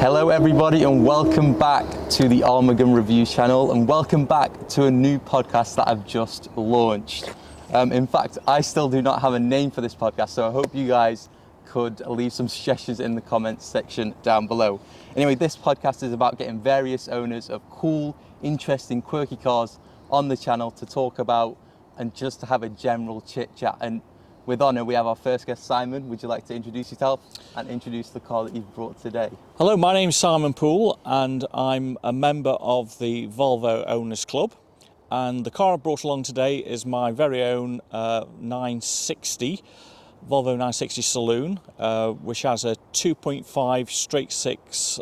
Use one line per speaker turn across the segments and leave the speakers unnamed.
Hello everybody and welcome back to the Armageddon Reviews channel, and welcome back to a new podcast that I've just launched. In fact, I still do not have a name for this podcast, so I hope you guys could leave some suggestions in the comments section down below. Anyway, this podcast is about getting various owners of cool, interesting, quirky cars on the channel to talk about and just to have a general chit chat. And with honour, we have our first guest, Simon. Would you like to introduce yourself and introduce the car that you've brought today?
Hello, my name's Simon Poole and I'm a member of the Volvo Owners Club. And the car I brought along today is my very own 960, Volvo 960 Saloon, which has a 2.5 straight six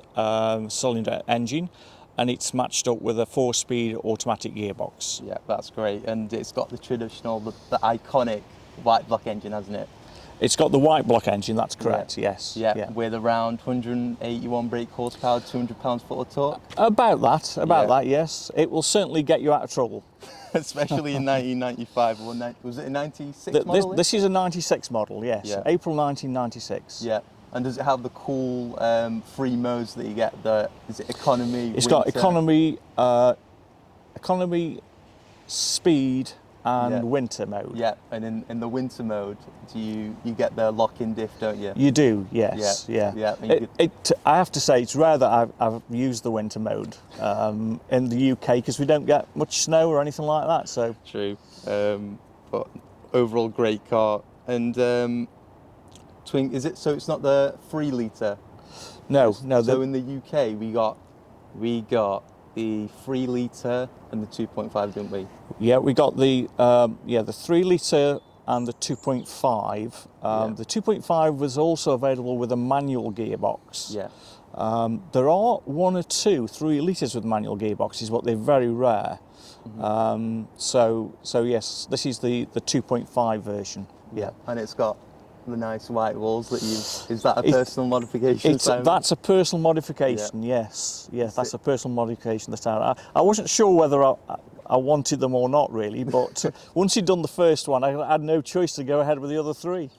cylinder engine, and it's matched up with a 4-speed automatic gearbox.
Yeah, that's great. And it's got the traditional, the iconic white block engine, hasn't it?
It's got the white block engine, that's correct, yes.
Yeah, with around 181 brake horsepower, 200 pounds-foot of torque.
About that, yes. It will certainly get you out of trouble.
Especially in 1995, or was it a 96 model?
This is a 96 model, yes,
Yeah.
April 1996.
Yeah, and does it have the cool free modes that you get? Is it economy,
It's
winter?
got economy, speed, and winter mode.
Yeah, and in the winter mode, you get the lock-in diff, don't you?
You do, yes, yeah. I have to say, it's rare that I've used the winter mode in the UK because we don't get much snow or anything like that. So
true, but overall great car. And is it? So it's not the 3 litre.
No.
So in the UK, we got the 3 litre and the 2.5, didn't we?
Yeah, we got the 3 litre and the 2.5. The 2.5 was also available with a manual gearbox.
Yeah.
There are 1 or 2 3 litres with manual gearboxes, but they're very rare. Mm-hmm. So yes, this is the 2.5 version.
Yeah, and it's got the nice white walls that is that a personal modification?
That's a personal modification, yes. That's a personal modification that I wasn't sure whether I wanted them or not really, but once you'd done the first one, I had no choice to go ahead with the other 3.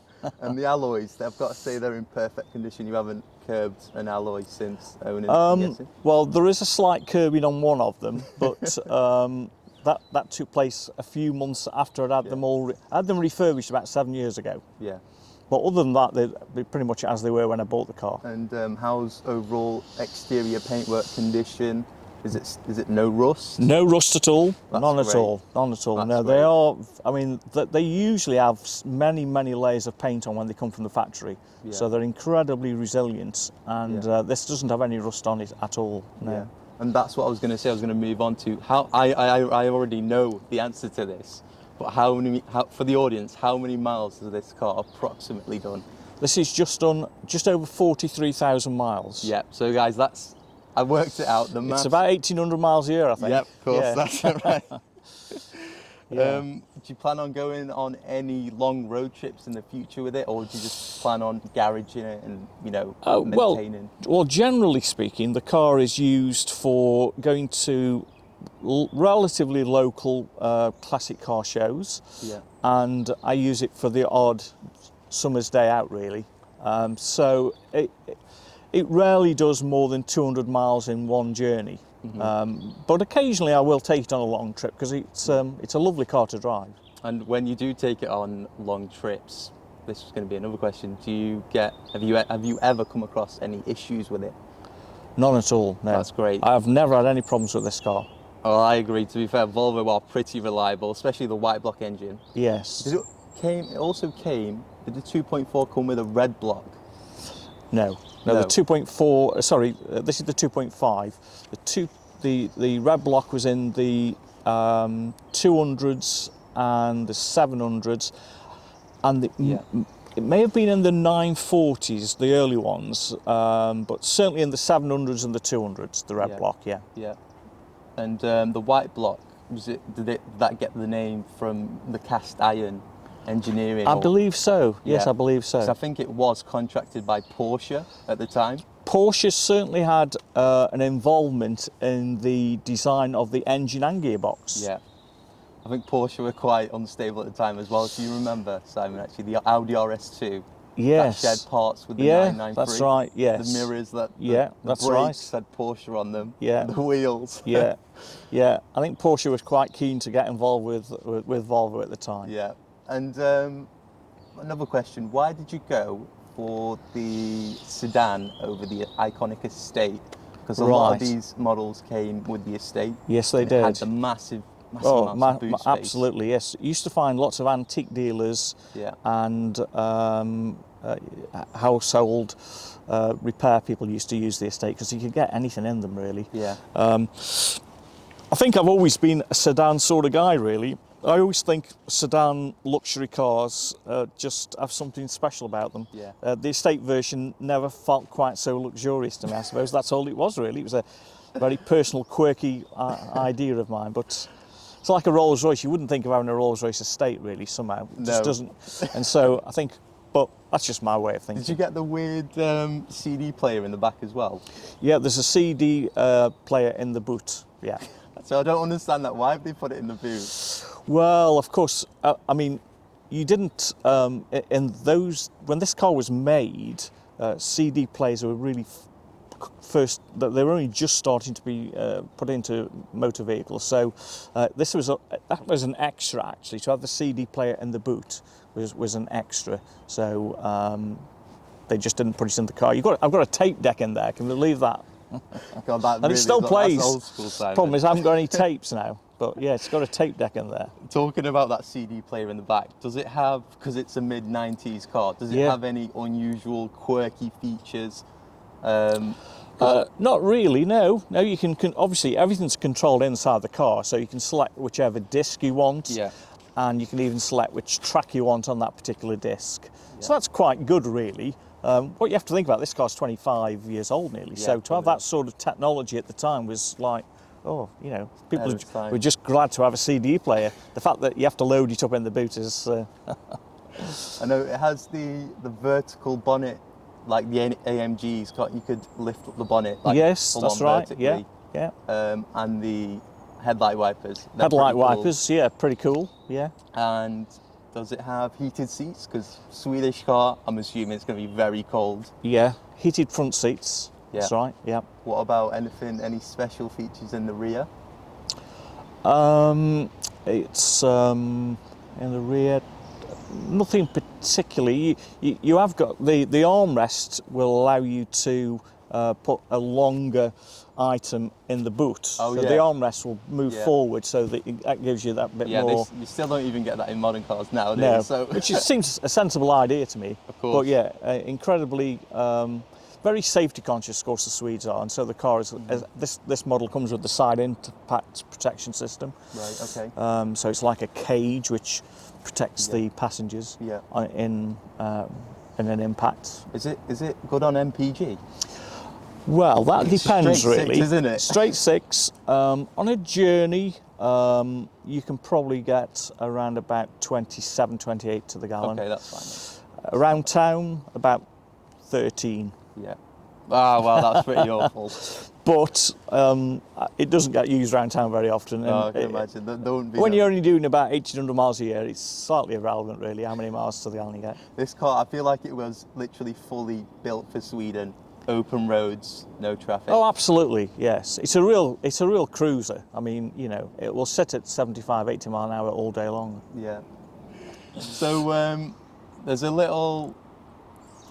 And the alloys, I've got to say they're in perfect condition. You haven't curbed an alloy since owning it?
Well, there is a slight curbing on one of them, but that took place a few months after I'd had them I had them refurbished about 7 years ago.
Yeah.
But other than that, they're pretty much as they were when I bought the car.
And how's overall exterior paintwork condition? Is it no rust?
No rust at all. None
great.
at all. None at all.
That's
no,
great.
they are. I mean, they usually have many layers of paint on when they come from the factory, so they're incredibly resilient. And this doesn't have any rust on it at all. No.
Yeah. And that's what I was going to say. I was going to move on to how I already know the answer to this. But for the audience, how many miles has this car approximately done?
This is just over 43,000 miles.
Yeah, so guys, I worked it out.
It's about 1,800 miles a year, I think.
Yep, of course, that's it, right.
Yeah.
Do you plan on going on any long road trips in the future with it, or do you just plan on garaging it and, maintaining?
Well, generally speaking, the car is used for going to relatively local classic car shows, and I use it for the odd summer's day out, really. So it rarely does more than 200 miles in one journey, but occasionally I will take it on a long trip because it's a lovely car to drive.
And when you do take it on long trips, this is going to be another question. Have you ever come across any issues with it?
None at all. No.
That's great.
I've never had any problems with this car.
Oh, I agree. To be fair, Volvo are pretty reliable, especially the white block engine.
Yes.
Did the 2.4 come with a red block?
No. The 2.4. Sorry, this is the 2.5. The red block was in the 200s and the 700s, and it may have been in the 940s, the early ones, but certainly in the 700s and the 200s, the red block. Yeah.
Yeah. And the white block, did that get the name from the cast iron engineering?
I believe so. Yes, I believe so.
I think it was contracted by Porsche at the time.
Porsche certainly had an involvement in the design of the engine and gearbox.
Yeah. I think Porsche were quite unstable at the time as well. Do you remember, Simon, actually, the Audi RS2
Yes.
that shared parts with the
Yeah,
993.
that's right, yes.
The mirrors, the
that's
brakes
right.
had Porsche on them.
Yeah.
The wheels.
Yeah, yeah. I think Porsche was quite keen to get involved with Volvo at the time.
Yeah. And another question, why did you go for the sedan over the iconic Estate? Because a lot of these models came with the Estate.
Yes, they
and
did.
It had the massive amounts of boot space.
Absolutely, yes. You used to find lots of antique dealers and household repair people used to use the Estate because you could get anything in them, really.
Yeah.
I think I've always been a sedan sort of guy, really. I always think sedan luxury cars just have something special about them.
Yeah.
The Estate version never felt quite so luxurious to me, I suppose. That's all it was, really. It was a very personal, quirky idea of mine. But it's like a Rolls Royce. You wouldn't think of having a Rolls Royce Estate, really, somehow. It just doesn't. And so I think, but that's just my way of thinking.
Did you get the weird CD player in the back as well?
Yeah, there's a CD player in the boot, yeah.
So I don't understand that. Why have they put it in the boot?
Well, of course, I mean, you didn't, in those, when this car was made, CD players were really first, they were only just starting to be put into motor vehicles. So that was an extra, actually. To have the CD player in the boot was an extra. So they just didn't put it in the car. I've got a tape deck in there, can you believe that?
God, that
and
really
it still plays.
Old school sound.
Problem is I haven't got any tapes now, but yeah, it's got a tape deck in there.
Talking about that CD player in the back, does it have, because it's a mid-90s car, does it have any unusual, quirky features?
Not really, no. No, you can obviously everything's controlled inside the car, so you can select whichever disc you want.
Yeah.
And you can even select which track you want on that particular disc. Yeah. So that's quite good, really. What you have to think about, this car's 25 years old nearly, so to have that sort of technology at the time was like, oh, you know, people were just glad to have a CD player. The fact that you have to load it up in the boot is...
I know it has the vertical bonnet, like the AMG's got, you could lift up the bonnet. Like
yes, that's right,
vertically.
yeah.
And the headlight wipers.
Headlight wipers, yeah, pretty cool, yeah.
And does it have heated seats? Because Swedish car, I'm assuming it's going to be very cold.
Yeah, heated front seats. Yeah. That's right. Yeah.
What about any special features in the rear?
It's in the rear. Nothing particularly. You have got the armrest will allow you to put a longer item in the boot.
Oh,
so the armrest will move forward, so that gives you that bit more.
You still don't even get that in modern cars nowadays.
No,
so.
which seems a sensible idea to me.
Of course.
But yeah, incredibly very safety conscious, of course, the Swedes are, and so the car is. This model comes with the side impact protection system.
Right. Okay.
So it's like a cage which protects the passengers in an impact.
Is it good on MPG?
Well, that depends,
straight
really.
6, isn't it?
Straight 6. On a journey, you can probably get around about 27, 28 to the gallon.
Okay, that's fine.
Around town, about 13.
Yeah. Ah, well, that's pretty awful.
But it doesn't get used around town very often.
I can imagine. That wouldn't be
when you're only doing about 1,800 miles a year, it's slightly irrelevant, really, how many miles to the gallon you get.
This car, I feel like it was literally fully built for Sweden. Open roads, no traffic.
Oh, absolutely, yes. It's a real cruiser. I mean, you know, it will sit at 75, 80 mile an hour all day long.
Yeah. So there's a little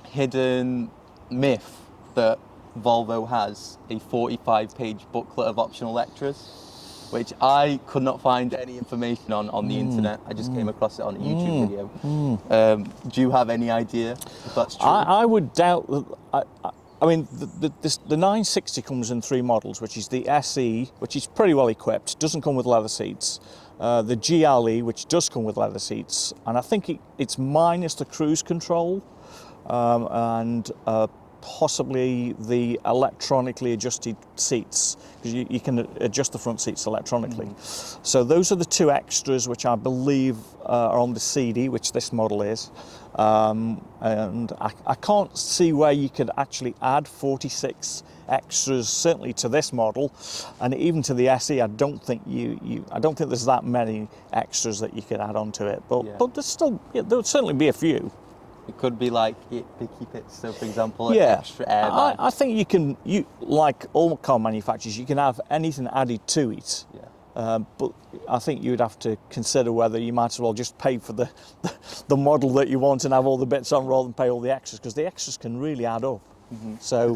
hidden myth that Volvo has a 45-page booklet of optional extras, which I could not find any information on the internet. I just came across it on a YouTube video. Do you have any idea if that's true?
I would doubt that. I mean, the 960 comes in 3 models, which is the SE, which is pretty well equipped, doesn't come with leather seats. The GLE, which does come with leather seats, and I think it's minus the cruise control and possibly the electronically adjusted seats, because you can adjust the front seats electronically. So those are the 2 extras which I believe are on the CD, which this model is. And I can't see where you could actually add 46 extras, certainly to this model, and even to the SE. I don't think I don't think there's that many extras that you could add onto it. But there's still there would certainly be a few.
It could be like picky bits. So, for example,
Yeah,
extra airbag.
I think you like all car manufacturers, you can have anything added to it.
Yeah.
But I think you'd have to consider whether you might as well just pay for the model that you want and have all the bits on rather than pay all the extras, because the extras can really add up.
Mm-hmm.
So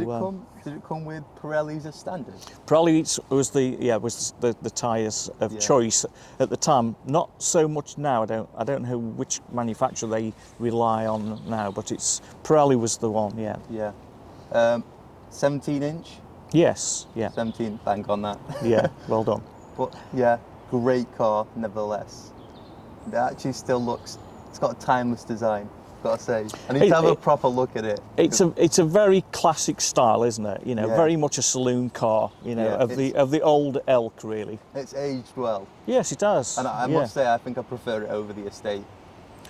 did it come with Pirellis as standard?
Pirelli was the tyres of choice at the time. Not so much now. I don't know which manufacturer they rely on now, but Pirelli was the one. Yeah.
Yeah. 17-inch.
Yes. Yeah.
17. Bang on that.
Yeah. Well done.
But yeah, great car nevertheless. It actually still looks. It's got a timeless design. Got to say, I need to have a proper look at it.
It's a very classic style, isn't it? You know, very much a saloon car. You know, of the old elk, really.
It's aged well.
Yes, it does.
And I must say, I think I prefer it over the estate.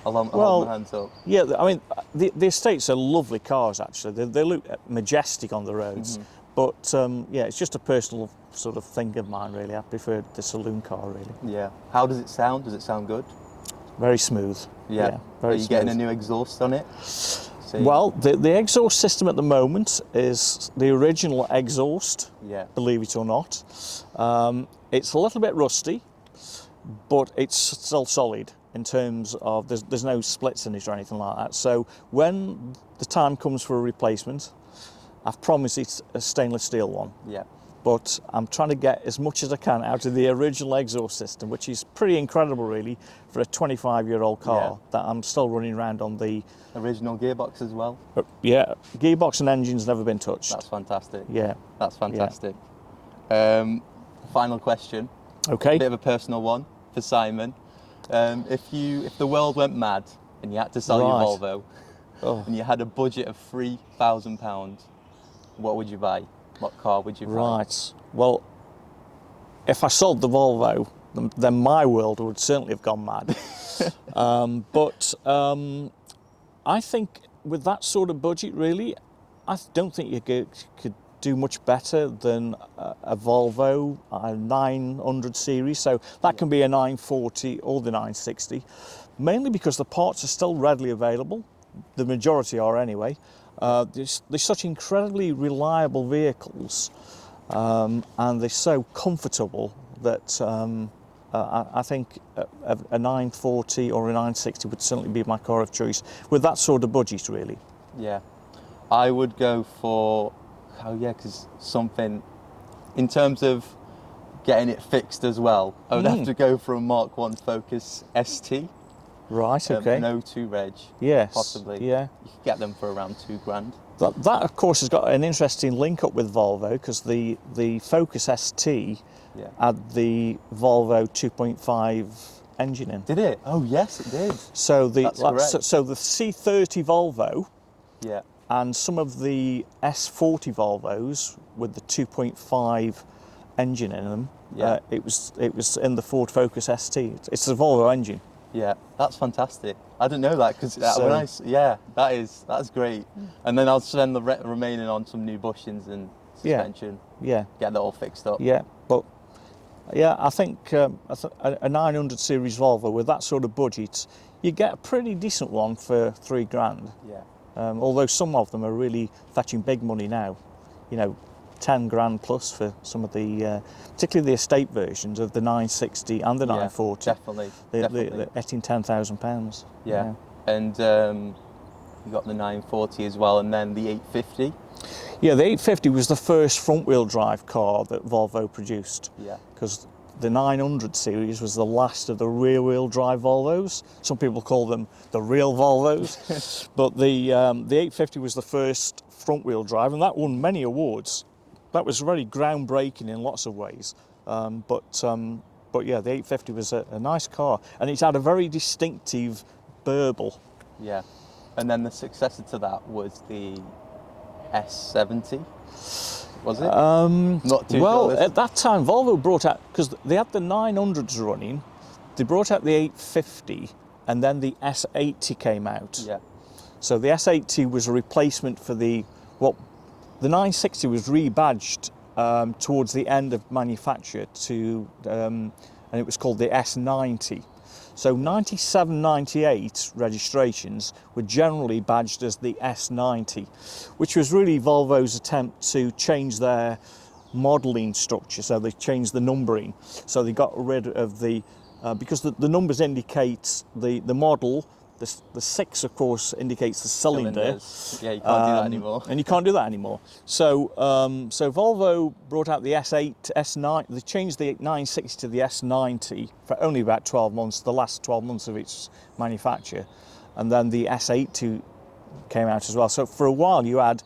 I'll hold my hands up.
Yeah, I mean, the estates are lovely cars. Actually, they look majestic on the roads. Mm-hmm. But yeah, it's just a personal sort of thing of mine, really. I prefer the saloon car, really.
Yeah. How does it sound? Does it sound good?
Very smooth.
Yeah.
Very
Are you
smooth.
Getting a new exhaust on it?
Well, the exhaust system at the moment is the original exhaust, believe it or not. It's a little bit rusty, but it's still solid in terms of there's no splits in it or anything like that. So when the time comes for a replacement, I've promised it's a stainless steel one.
Yeah.
But I'm trying to get as much as I can out of the original exhaust system, which is pretty incredible, really, for a 25-year-old car that I'm still running around on the
original gearbox as well.
Yeah, gearbox and engine's never been touched.
That's fantastic.
Yeah,
that's fantastic. Yeah. Final question.
Okay.
Bit of a personal one for Simon. If the world went mad and you had to sell your Volvo, and you had a budget of £3,000, what would you buy? What car would you buy?
Right. Well, if I sold the Volvo, then my world would certainly have gone mad. But I think with that sort of budget, really, I don't think you could do much better than a Volvo, a 900 series. So that can be a 940 or the 960, mainly because the parts are still readily available. The majority are anyway. They're such incredibly reliable vehicles, and they're so comfortable that I think a 940 or a 960 would certainly be my car of choice with that sort of budget, really.
Yeah, I would go for, because something, in terms of getting it fixed as well, I would have to go for a Mark 1 Focus ST.
Right, okay.
An 02 reg.
Yes.
Possibly.
Yeah.
You could get them for around £2,000.
That of course, has got an interesting link up with Volvo, because the Focus ST had the Volvo 2.5 engine in.
Did it? Oh yes, it did.
So the C30 Volvo and some of the S40 Volvos with the 2.5 engine in them, it was in the Ford Focus ST. It's the Volvo engine.
Yeah, that's fantastic. I didn't know that, because that's great. And then I'll spend the remaining on some new bushings and suspension.
Yeah.
Get that all fixed up.
Yeah, but I think a 900 series Volvo with that sort of budget, you get a pretty decent one for £3,000.
Yeah.
Although some of them are really fetching big money now. You know, 10 grand plus for some of the, particularly the estate versions of the 960 and the 940.
Definitely.
They're getting £10,000.
Yeah. And you got the 940 as well, and then the 850.
Yeah, the 850 was the first front-wheel drive car that Volvo produced.
Yeah.
Because the 900 series was the last of the rear-wheel drive Volvos. Some people call them the real Volvos. But the 850 was the first front-wheel drive, and that won many awards. That was really groundbreaking in lots of ways. But yeah, the 850 was a nice car, and it had a very distinctive burble.
Yeah. And then the successor to that was the S70. Was it? Not too
well,
sure.
at that time, Volvo brought out, because they had the 900s running, they brought out the 850, and then the S80 came out.
Yeah.
So the S80 was a replacement for the 960 was rebadged towards the end of manufacture and it was called the S90. So 97, 98 registrations were generally badged as the S90, which was really Volvo's attempt to change their modelling structure. So they changed the numbering. So they got rid of the, because the numbers indicate the model. The 6, of course, indicates the cylinder.
Yeah, you can't do that anymore.
And you can't do that anymore. So, so Volvo brought out the S8, S9. They changed the 960 to the S90 for only about 12 months, the last 12 months of its manufacture, and then the S82 came out as well. So for a while, you had,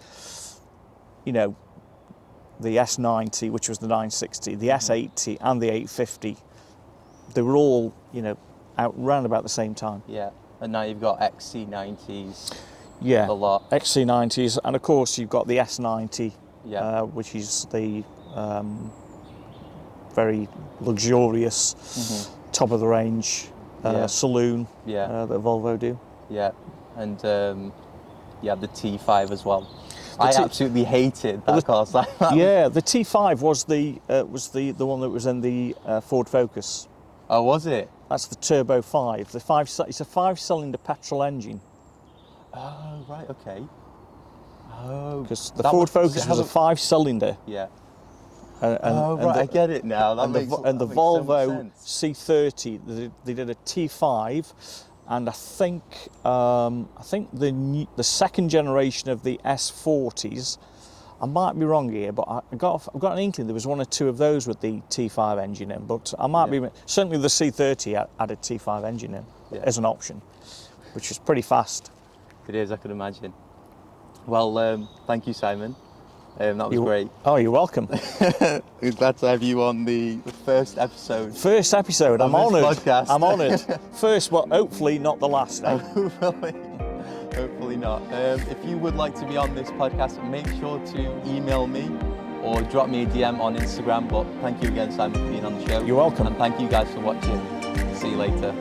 you know, the S90, which was the 960, the S80, and the 850. They were all, you know, out round about the same time.
Yeah. And now you've got XC90s.
Yeah,
a lot.
XC90s, and of course you've got the S90,
Yeah.
which is the very luxurious, top of the range
Yeah.
saloon
Yeah.
that Volvo do.
Yeah. And yeah, the T5 as well. I absolutely hated that car.
Yeah, the T5 was the one that was in the Ford Focus.
Oh, was it?
That's the Turbo 5. It's a 5-cylinder petrol engine.
Oh, right, okay. Oh,
Because the Ford Focus was a 5-cylinder.
Yeah.
And
right, I get it now.
And the Volvo C30, they did a T5, and I think the second generation of the S40s. I might be wrong here, but I've got an inkling there was 1 or 2 of those with the T5 engine in, but I might be, certainly the C30 had a T5 engine in as an option, which is pretty fast.
It is, I can imagine. Well, thank you, Simon. That was great.
Oh, you're welcome.
We're glad to have you on the first episode.
First episode, I'm honoured.
Podcast.
I'm honoured. First, but hopefully not the last.
Hopefully not. If you would like to be on this podcast, make sure to email me or drop me a DM on Instagram. But thank you again, Simon, for being on the show.
You're welcome.
And thank you guys for watching. See you later.